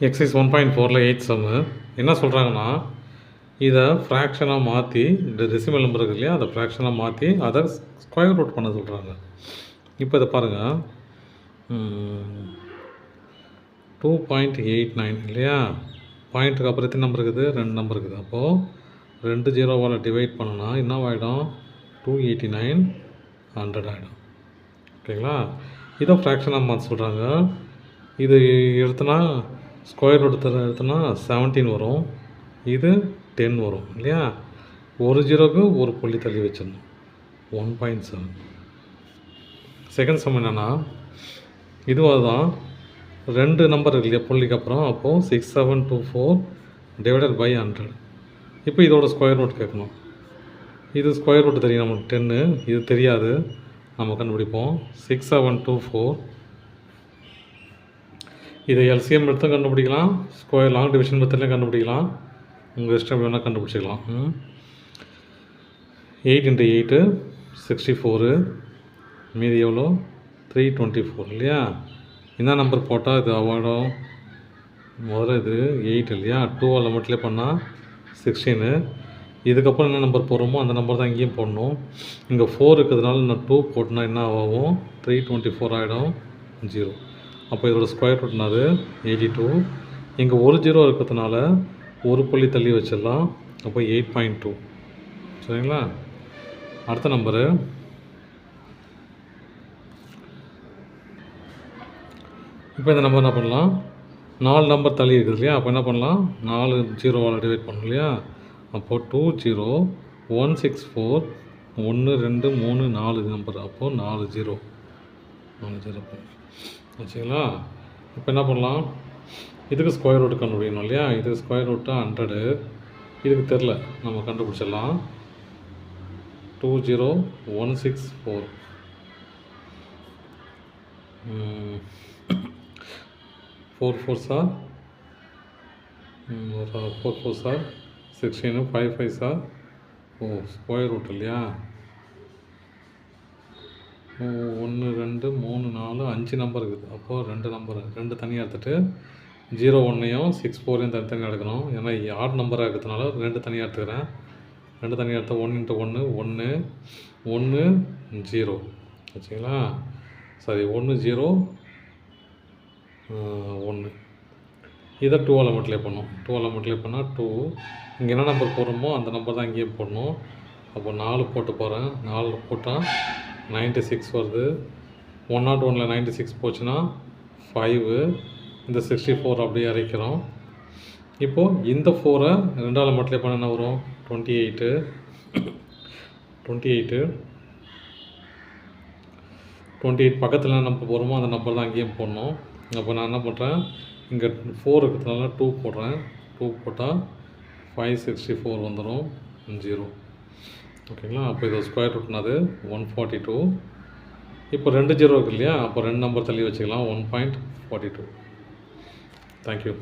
Exercise 1.4ல் 8th சம்மு என்ன சொல்கிறாங்கன்னா, இதை ஃப்ராக்ஷனாக மாற்றி, இந்த டெசிமல் நம்பர் இருக்கு இல்லையா, அதை ஃப்ராக்ஷனாக மாற்றி அதை ஸ்கொயர் ரூட் பண்ண சொல்கிறாங்க. இப்போ இதை பாருங்கள், 2.89 இல்லையா, பாயிண்ட்டுக்கு அப்புறம் எத்தனை நம்பர் இருக்குது, 2 நம்பர் இருக்குது. அப்போது 2 ஜீரோவால் டிவைட் பண்ணோன்னா என்ன ஆகிடும், 289 100 ஆகிடும். ஓகேங்களா, இதை ஃப்ராக்ஷனாக மாற்ற சொல்கிறாங்க. இது எடுத்தோன்னா ஸ்கொயர் ரூட் எடுத்தோன்னா 17 வரும், இது 10 வரும் இல்லையா. ஒரு ஜீரோக்கு ஒரு புள்ளி தள்ளி வச்சிடணும், 1.7. செகண்ட் சம் என்னென்னா, இதுவாக தான் 2 நம்பர் இருக்கு இல்லையா புள்ளிக்கு அப்புறம். அப்போது 6724 டிவைடட் பை 100. இப்போ இதோட ஸ்கொயர் ரூட் கேட்கணும். இது ஸ்கொயர் ரூட் தெரியும் நமக்கு 10, இது தெரியாது, நம்ம கண்டுபிடிப்போம். 6724 இதை எல்சிஎம் எடுத்து கண்டுபிடிக்கலாம், ஸ்கொயர் லாங் டிவிஷன் மெத்தட்லையும் கண்டுபிடிக்கலாம், உங்கள் இஷ்டம் வேணால் கண்டுபிடிச்சிக்கலாம். 8 × 8 64, மீதி எவ்வளோ 324 இல்லையா. என்ன நம்பர் போட்டால் இது அவாய்டும், முதல்ல இது 8 இல்லையா, 2ஆல் மட்டும் பண்ணால் 16. இதுக்கப்புறம் என்ன நம்பர் போடுறோமோ அந்த நம்பர் தான் இங்கேயும் போடணும். இங்கே 4 இருக்கிறதுனால நான் 2 போட்டோன்னா என்ன ஆகும், 324 ஆகிடும், 0. அப்போ இதோட ஸ்கொயர் ரூட்னாது 82. இங்கே ஒரு ஜீரோ இருக்கிறதுனால ஒரு புள்ளி தள்ளி வச்சிடலாம், அப்போ 8.2. சரிங்களா. அடுத்த நம்பரு இப்போ இந்த நம்பர் என்ன பண்ணலாம், 4 நம்பர் தள்ளி இருக்குது இல்லையா, அப்போ என்ன பண்ணலாம், 4 ஜீரோவால் டிவைட் பண்ணணும் இல்லையா. அப்போது 20164 1 2 3 4 நம்பர், அப்போது 4 ஜீரோ வச்சுங்களா. இப்போ என்ன பண்ணலாம், இதுக்கு ஸ்கொயர் ரூட் கண்டுபிடிக்கணும் இல்லையா. இதுக்கு ஸ்கொயர் ரூட்டு 100, இதுக்கு தெரில, நம்ம கண்டுபிடிச்சிடலாம். 20164 4 4s are 16, 5 5s are square root இல்லையா. 1 2 3 4 5 நம்பர் இருக்குது. அப்போது 2 நம்பர் 2 தனியாக எடுத்துகிட்டு 0 1ஐயும் 6 4ஐயும் தனியாக எடுக்கணும். ஏன்னா ஆட் நம்பராக இருக்கிறதுனால 2 தனியாக எடுத்துக்கிறேன். 2 தனியாக எடுத்தால் 1 × 1 1 0 வச்சுங்களா. சரி, 1 0 1. இதை 2ஆல் மல்டிப்ளை பண்ணோம். 2ஆல் மல்டிப்ளை பண்ணால் 2. இங்கே என்ன நம்பர் போடுறோமோ அந்த நம்பர் தான் இங்கேயும் போடணும். அப்போ 4 போட்டு போகிறேன். 4 போட்டால் 96 வருது. 101ல் 96 போச்சுன்னா 5. இந்த 64 அப்படியே அரைக்கிறோம். இப்போது இந்த 4ஐ 2ஆல் மல்டிப்ளை பண்ண என்ன வரும், 28. 28 பக்கத்தில் என்ன நம்பர் போகிறோமோ அந்த நம்பர் தான் அங்கேயும் போடணும். அப்போ நான் என்ன பண்ணுறேன், இங்கே 4 இருக்கிறதுனால 2 போடுறேன். 2 போட்டால் 564 வந்துடும், 0. ஓகேங்களா. அப்போ இது ஸ்கொயர் ரூட்னாது 142. இப்போ 2 ஜீரோ இருக்கு இல்லையா, அப்போ 2 நம்பர் தள்ளி வச்சுக்கலாம், 1.42. தேங்க்யூ.